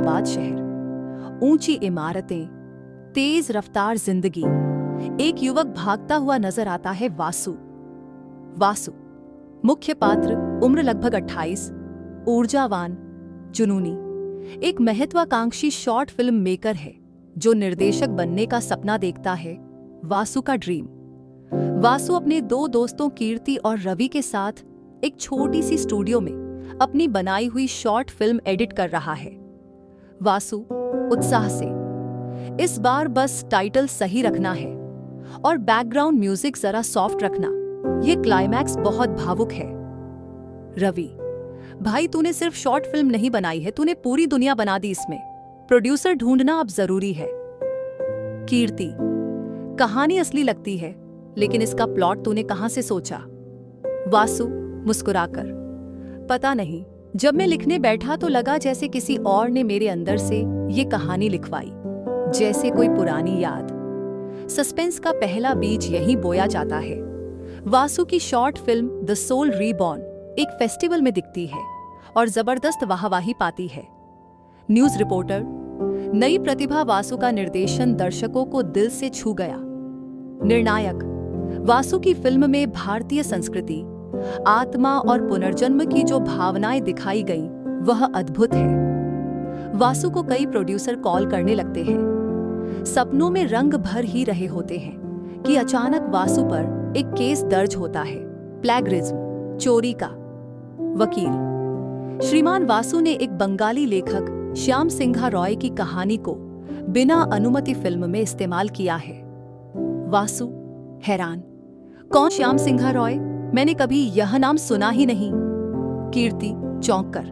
आबाद शहर, ऊंची इमारतें, तेज रफ्तार जिंदगी। एक युवक भागता हुआ नजर आता है, वासु। मुख्य पात्र, उम्र लगभग 28, ऊर्जावान, जुनूनी, एक महत्वाकांक्षी शॉर्ट फिल्म मेकर है जो निर्देशक बनने का सपना देखता है। वासु का ड्रीम। वासु अपने 2 दोस्तों कीर्ति और रवि के साथ एक छोटी सी स्टूडियो में अपनी बनाई हुई शॉर्ट फिल्म एडिट कर रहा है। वासु उत्साह से, इस बार बस टाइटल सही रखना है और बैकग्राउंड म्यूजिक जरा सॉफ्ट रखना, ये क्लाइमैक्स बहुत भावुक है। रवि, भाई तूने सिर्फ शॉर्ट फिल्म नहीं बनाई है, तूने पूरी दुनिया बना दी इसमें। प्रोड्यूसर ढूंढना अब जरूरी है। कीर्ति, कहानी असली लगती है लेकिन इसका प्लॉट तूने कहां से सोचा? वासु मुस्कुराकर, पता नहीं, जब मैं लिखने बैठा तो लगा जैसे किसी और ने मेरे अंदर से ये कहानी लिखवाई, जैसे कोई पुरानी याद। सस्पेंस का पहला बीज यहीं बोया जाता है। वासु की short film the soul reborn एक फेस्टिवल में दिखती है और जबरदस्त वाहवाही पाती है। न्यूज रिपोर्टर, नई प्रतिभा वासु का निर्देशन दर्शकों को दिल से छू गया। निर्णायक, वासु की फिल्म में भारतीय संस्कृति, आत्मा और पुनर्जन्म की जो भावनाएं दिखाई गईं, वह अद्भुत है। वासु को कई प्रोड्यूसर कॉल करने लगते हैं। सपनों में रंग भर ही रहे होते हैं कि अचानक वासु पर एक केस दर्ज होता है, प्लैगरिज्म, चोरी का। वकील, श्रीमान वासु ने एक बंगाली लेखक श्याम सिंघा रॉय की कहानी को बिना अनुमति फिल्म में इस्तेमाल किया है। वासु हैरान, कौन श्याम सिंघा रॉय? मैंने कभी यह नाम सुना ही नहीं। कीर्ति चौंक कर,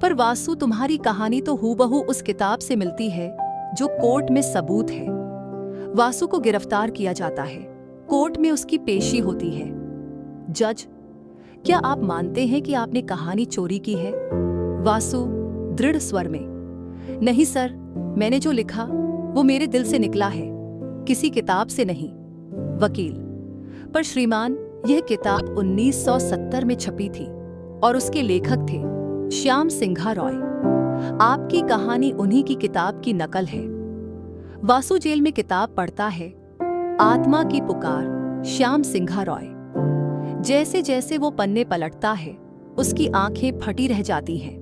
पर वासु तुम्हारी कहानी तो हूबहू उस किताब से मिलती है जो कोर्ट में सबूत है। वासु को गिरफ्तार किया जाता है। कोर्ट में उसकी पेशी होती है। जज, क्या आप मानते हैं कि आपने कहानी चोरी की है? वासु दृढ़ स्वर में, नहीं सर, मैंने जो लिखा वो मेरे दिल से निकला है, किसी किताब से नहीं। वकील, पर श्रीमान, यह किताब 1970 में छपी थी और उसके लेखक थे श्याम सिंघा रॉय। आपकी कहानी उन्हीं की किताब की नकल है। वासु जेल में किताब पढ़ता है, आत्मा की पुकार, श्याम सिंघा रॉय। जैसे जैसे वो पन्ने पलटता है, उसकी आंखें फटी रह जाती हैं।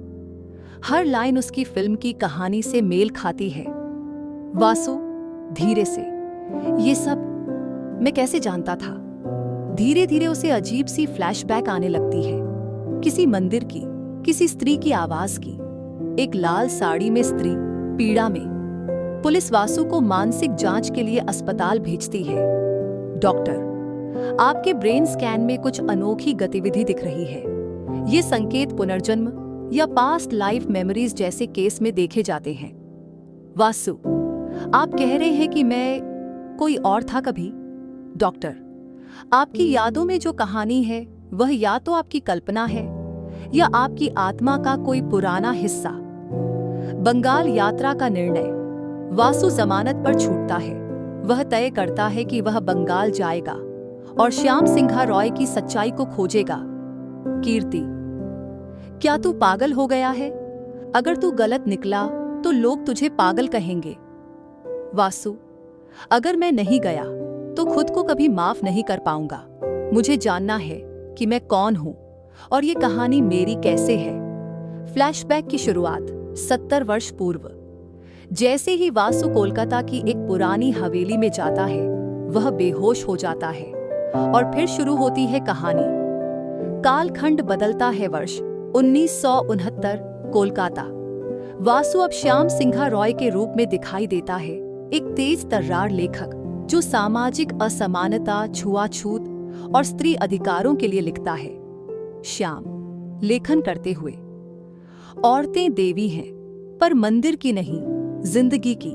हर लाइन उसकी फिल्म की कहानी से मेल खाती है। वासु धीरे से, ये सब मैं कैसे जानता था? धीरे धीरे उसे अजीब सी फ्लैशबैक आने लगती है, किसी मंदिर की, किसी स्त्री की आवाज की। एक लाल साड़ी में स्त्री, पीड़ा में। पुलिस वासु को मानसिक जांच के लिए अस्पताल भेजती है। डॉक्टर, आपके ब्रेन स्कैन में कुछ अनोखी गतिविधि दिख रही है। ये संकेत पुनर्जन्म या पास्ट लाइफ मेमोरीज जैसे केस में देखे जाते हैं। वासु, आप कह रहे हैं कि मैं कोई और था कभी? डॉक्टर, आपकी यादों में जो कहानी है वह या तो आपकी कल्पना है या आपकी आत्मा का कोई पुराना हिस्सा। बंगाल यात्रा का निर्णय। वासु जमानत पर छूटता है। वह तय करता है कि वह बंगाल जाएगा और श्याम सिंघा रॉय की सच्चाई को खोजेगा। कीर्ति, क्या तू पागल हो गया है? अगर तू गलत निकला तो लोग तुझे पागल कहेंगे। वासु, अगर मैं नहीं गया तो खुद को कभी माफ नहीं कर पाऊंगा। मुझे जानना है कि मैं कौन हूं और ये कहानी मेरी कैसे है। फ्लैशबैक की शुरुआत 70 वर्ष पूर्व। जैसे ही वासु कोलकाता की एक पुरानी हवेली में जाता है, वह बेहोश हो जाता है और फिर शुरू होती है कहानी। कालखंड बदलता है, वर्ष 1969, कोलकाता। वासु अब श्याम सिंघा रॉय के रूप में दिखाई देता है, एक तेज तर्रार लेखक जो सामाजिक असमानता, छुआछूत और स्त्री अधिकारों के लिए लिखता है। श्याम लेखन करते हुए, औरतें देवी हैं, पर मंदिर की नहीं, जिंदगी की।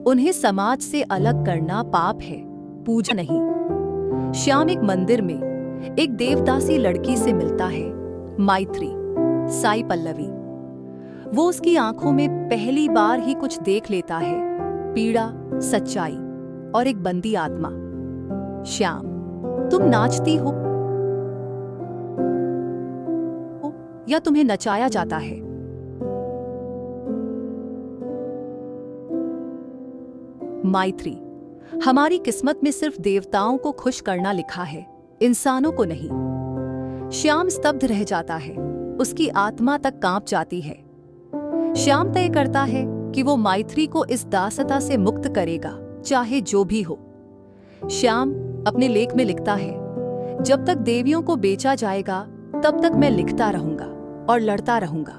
उन्हें समाज से अलग करना पाप है, पूजा नहीं। श्याम एक मंदिर में एक देवदासी लड़की से मिलता है, माइत्री, साई पल्लवी। वो उसकी आंखों में पहली बार ही कुछ देख लेता है, पीड़ा, सच्चाई और एक बंदी आत्मा। श्याम, तुम नाचती हो या तुम्हें नचाया जाता है? माइत्री, हमारी किस्मत में सिर्फ देवताओं को खुश करना लिखा है, इंसानों को नहीं। श्याम स्तब्ध रह जाता है, उसकी आत्मा तक कांप जाती है। श्याम तय करता है कि वो माइत्री को इस दासता से मुक्त करेगा, चाहे जो भी हो। श्याम अपने लेख में लिखता है, जब तक देवियों को बेचा जाएगा तब तक मैं लिखता रहूंगा और लड़ता रहूंगा।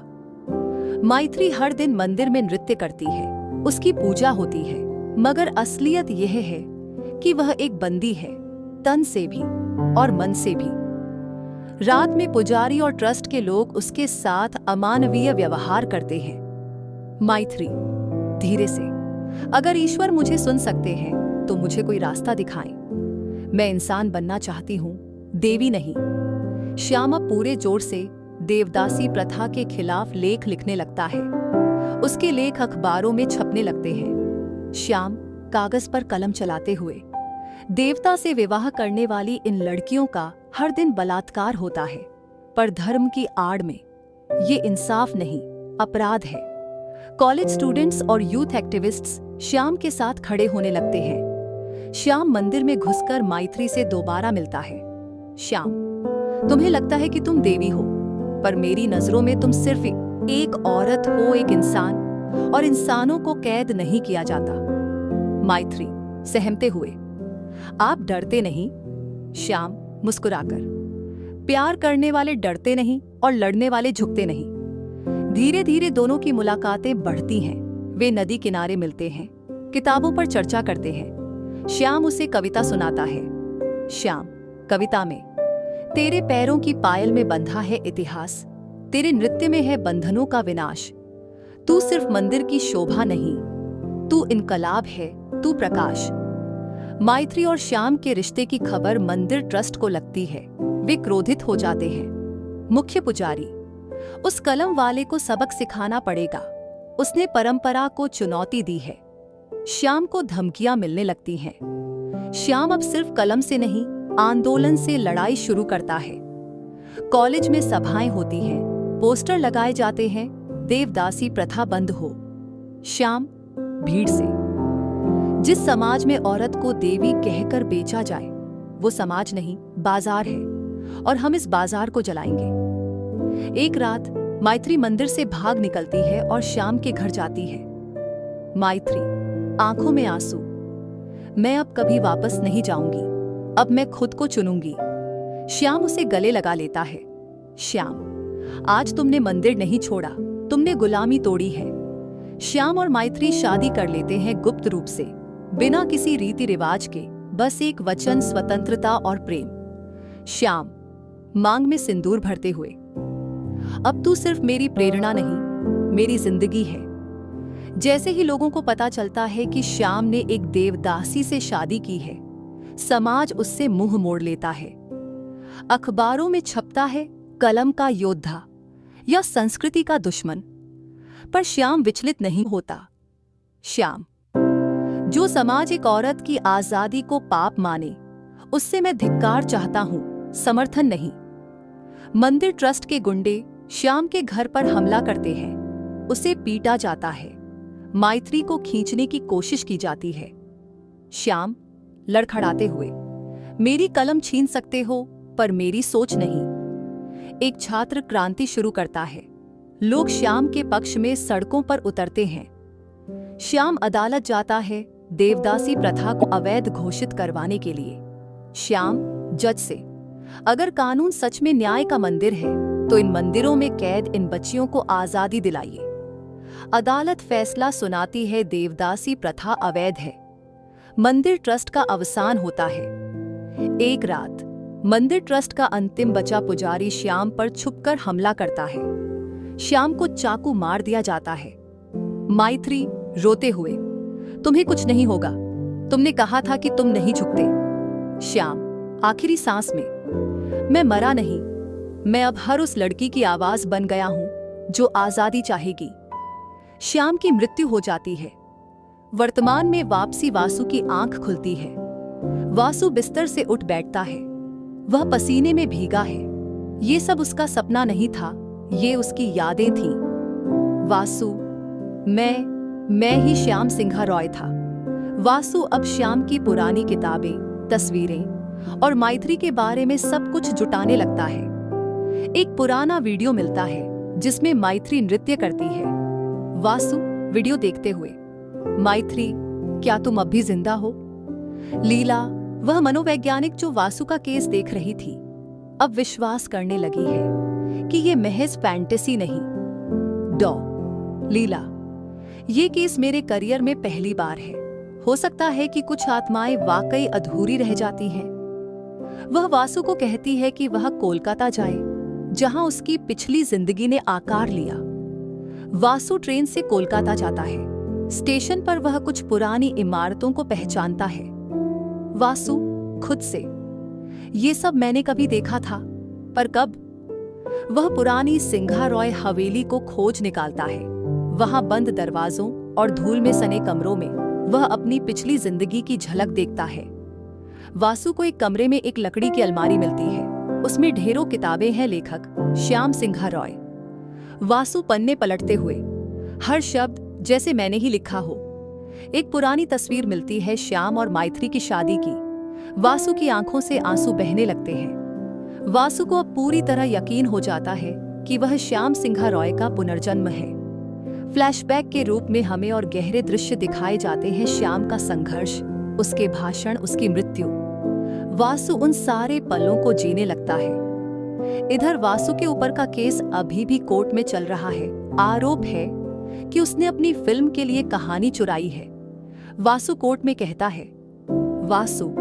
माइत्री हर दिन मंदिर में नृत्य करती है, उसकी पूजा होती है, मगर असलियत यह है कि वह एक बंदी है, तन से भी और मन से भी। रात में पुजारी और ट्रस्ट के लोग उसके साथ अमानवीय व्यवहार करते हैं। माइत्री, धीरे से, अगर ईश्वर मुझे सुन सकते हैं तो मुझे कोई रास्ता दिखाएं। मैं इंसान बनना चाहती हूं, देवी नहीं। श्याम अब पूरे जोर से देवदासी प्रथा के खिलाफ लेख लिखने लगता है। उसके लेख अखबारों में छपने लगते हैं। श्याम कागज पर कलम चलाते हुए, देवता से विवाह करने वाली इन लड़कियों का हर दिन बलात्कार होता है, पर धर्म की आड़ में ये इंसाफ नहीं, अपराध है। कॉलेज स्टूडेंट्स और यूथ एक्टिविस्ट्स श्याम के साथ खड़े होने लगते हैं। श्याम मंदिर में घुसकर माइत्री से दोबारा मिलता है। श्याम, तुम्हें लगता है कि तुम देवी हो, पर मेरी नजरों में तुम सिर्फ एक औरत हो, एक इंसान, और इंसानों को कैद नहीं किया जाता। माइत्री सहमते हुए, आप डरते नहीं? श्याम मुस्कुराकर, प्यार करने वाले डरते नहीं और लड़ने वाले झुकते नहीं। धीरे धीरे दोनों की मुलाकातें बढ़ती हैं। वे नदी किनारे मिलते हैं, किताबों पर चर्चा करते हैं। श्याम उसे कविता सुनाता है। श्याम, कविता में तेरे पैरों की पायल में बंधा है इतिहास, तेरे नृत्य में है बंधनों का विनाश। तू सिर्फ मंदिर की शोभा नहीं, तू इनकलाब है, तू प्रकाश। माइत्री और श्याम के रिश्ते की खबर मंदिर ट्रस्ट को लगती है। वे क्रोधित हो जाते हैं। मुख्य पुजारी, उस कलम वाले को सबक सिखाना पड़ेगा, उसने परंपरा को चुनौती दी है। श्याम को धमकियां मिलने लगती हैं। श्याम अब सिर्फ कलम से नहीं, आंदोलन से लड़ाई शुरू करता है। कॉलेज में सभाएं होती हैं, पोस्टर लगाए जाते हैं, देवदासी प्रथा बंद हो। श्याम भीड़ से, जिस समाज में औरत को देवी कहकर बेचा जाए वो समाज नहीं, बाजार है, और हम इस बाजार को जलाएंगे। एक रात माइत्री मंदिर से भाग निकलती है और श्याम के घर जाती है। माइत्री, आंखों में आंसू, मैं अब कभी वापस नहीं जाऊंगी, अब मैं खुद को चुनूंगी। श्याम उसे गले लगा लेता है। श्याम, आज तुमने मंदिर नहीं छोड़ा, तुमने गुलामी तोड़ी है। श्याम और माइत्री शादी कर लेते हैं गुप्त रूप से, बिना किसी रीति रिवाज के, बस एक वचन, स्वतंत्रता और प्रेम। श्याम मांग में सिंदूर भरते हुए, अब तू सिर्फ मेरी प्रेरणा नहीं, मेरी जिंदगी है। जैसे ही लोगों को पता चलता है कि श्याम ने एक देवदासी से शादी की है, समाज उससे मुंह मोड़ लेता है। अखबारों में छपता है कलम का योद्धा या संस्कृति का दुश्मन, पर श्याम विचलित नहीं होता। श्याम, जो समाज एक औरत की आजादी को पाप माने, उससे मैं धिक्कार चाहता हूं, समर्थन नहीं। मंदिर ट्रस्ट के गुंडे श्याम के घर पर हमला करते हैं, उसे पीटा जाता है, माइत्री को खींचने की कोशिश की जाती है। श्याम लड़खड़ाते हुए, मेरी कलम छीन सकते हो पर मेरी सोच नहीं। एक छात्र क्रांति शुरू करता है, लोग श्याम के पक्ष में सड़कों पर उतरते हैं। श्याम अदालत जाता है देवदासी प्रथा को अवैध घोषित करवाने के लिए। श्याम जज से, अगर कानून सच में न्याय का मंदिर है तो इन मंदिरों में कैद इन बच्चियों को आजादी दिलाइए। अदालत फैसला सुनाती है देवदासी प्रथा अवैध है। मंदिर ट्रस्ट का अवसान होता है। एक रात मंदिर ट्रस्ट का अंतिम बचा पुजारी श्याम पर छुपकर हमला करता है। श्याम को चाकू मार दिया जाता है। माइत्री रोते हुए, तुम्हें कुछ नहीं होगा, तुमने कहा था कि तुम नहीं झुकते। श्याम आखिरी सांस में, मैं मरा नहीं, मैं अब हर उस लड़की की आवाज बन गया हूं जो आजादी चाहेगी। श्याम की मृत्यु हो जाती है। वर्तमान में वापसी वासु की आंख खुलती है। वासु बिस्तर से उठ बैठता है। वह पसीने में भीगा है। ये सब उसका सपना नहीं था, ये उसकी यादें थीं। वासु, मैं ही श्याम सिंघा रॉय था। वासु अब श्याम की पुरानी किताबें, तस्वीरें और मैत्री के बारे में सब कुछ जुटाने लगता है। एक पुराना वीडियो मिलता है जिसमें मैत्री नृत्य करती है। वासु वीडियो देखते हुए, मैत्री, क्या तुम अब भी जिंदा हो? लीला, वह मनोवैज्ञानिक जो वासु का केस देख रही थी, अब विश्वास करने लगी है कि ये महज फैंटेसी नहीं। लीला, ये केस मेरे करियर में पहली बार है। हो सकता है कि कुछ आत्माएं वाकई अधूरी रह जाती हैं। वह वासु को कहती है कि वह कोलकाता जाए, जहां उसकी पिछली जिंदगी ने आकार लिया। वासु ट्रेन से कोलकाता जाता है। स्टेशन पर वह कुछ पुरानी इमारतों को पहचानता है। वासु खुद से, ये सब मैंने कभी देखा था, पर कब? वह पुरानी सिंघा रॉय हवेली को खोज निकालता है। वहां बंद दरवाजों और धूल में सने कमरों में वह अपनी पिछली जिंदगी की झलक देखता है। वासु को एक कमरे में एक लकड़ी की अलमारी मिलती है। उसमें ढेरों किताबें हैं लेखक श्याम सिंघा रॉय। वासु पन्ने पलटते हुए, हर शब्द जैसे मैंने ही लिखा हो। एक पुरानी तस्वीर मिलती है श्याम और मैत्री की शादी की। वासु की आंखों से आंसू बहने लगते हैं। वासु को अब पूरी तरह यकीन हो जाता है कि वह श्याम सिंघा रॉय का पुनर्जन्म है। फ्लैशबैक के रूप में हमें और गहरे दृश्य दिखाए जाते हैं श्याम का संघर्ष, उसके भाषण, उसकी मृत्यु। वासु उन सारे पलों को जीने लगता है। इधर वासु के ऊपर का केस अभी भी कोर्ट में चल रहा है। आरोप है कि उसने अपनी फिल्म के लिए कहानी चुराई है। वासु कोर्ट में कहता है, वासु,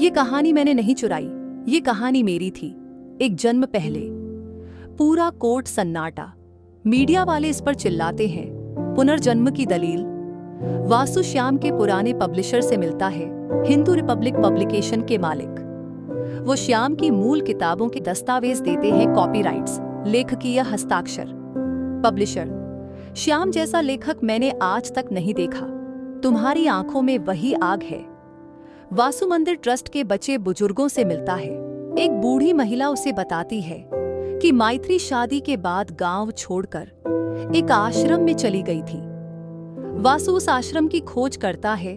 ये कहानी मैंने नहीं चुराई, ये कहानी मेरी थी, एक जन्म पहले। पूरा कोर्ट सन्नाटा। मीडिया वाले इस पर चिल्लाते हैं, पुनर्जन्म की दलील। वासु श्याम के पुराने पब्लिशर से मिलता है, हिंदू रिपब्लिक पब्लिकेशन के मालिक। वो श्याम की मूल किताबों के दस्तावेज देते हैं, कॉपीराइट्स, लेखकीय हस्ताक्षर। पब्लिशर, श्याम जैसा लेखक मैंने आज तक नहीं देखा। तुम्हारी आंखों में वही आग है। वासु मंदिर ट्रस्ट के बचे बुजुर्गों से मिलता है। एक बूढ़ी महिला उसे बताती है कि मैत्री शादी के बाद गांव छोड़कर एक आश्रम में चली गई थी। वासु उस आश्रम की खोज करता है,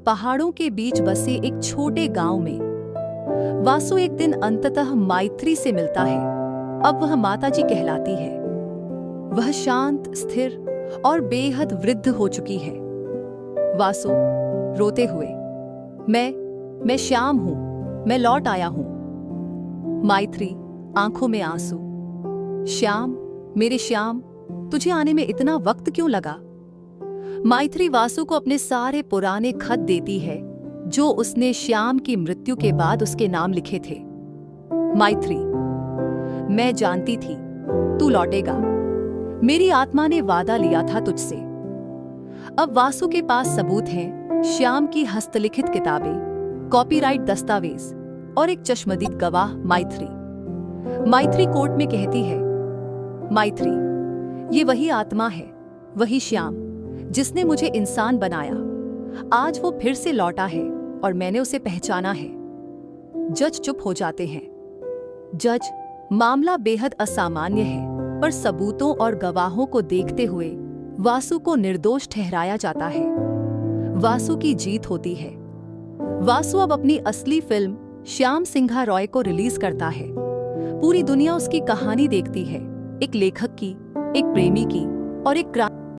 पहाड़ों के बीच बसे एक छोटे गांव में। वासु एक दिन अंततः मैत्री से मिलता है। अब वह माताजी कहलाती है। वह शांत, स्थिर और बेहद वृद्ध हो चुकी है। वासु रोते हुए, मैं श्याम हूं, मैं लौट आया हूं। मैत्री आंखों में आंसू, श्याम, मेरे श्याम, तुझे आने में इतना वक्त क्यों लगा? मैत्री वासु को अपने सारे पुराने खत देती है जो उसने श्याम की मृत्यु के बाद उसके नाम लिखे थे। मैत्री, मैं जानती थी तू लौटेगा। मेरी आत्मा ने वादा लिया था तुझसे। अब वासु के पास सबूत हैं, श्याम की हस्तलिखित किताबें, कॉपीराइट दस्तावेज और एक चश्मदीद गवाह मैत्री। मैत्री कोर्ट में कहती है, मैत्री, ये वही आत्मा है, वही श्याम जिसने मुझे इंसान बनाया। आज वो फिर से लौटा है और मैंने उसे पहचाना है। जज चुप हो जाते हैं। जज, मामला बेहद असामान्य है, पर सबूतों और गवाहों को देखते हुए वासु को निर्दोष ठहराया जाता है। वासु की जीत होती है। वासु अब अपनी असली फिल्म श्याम सिंघा रॉय को रिलीज करता है। पूरी दुनिया उसकी कहानी देखती है, एक लेखक की, एक प्रेमी की और एक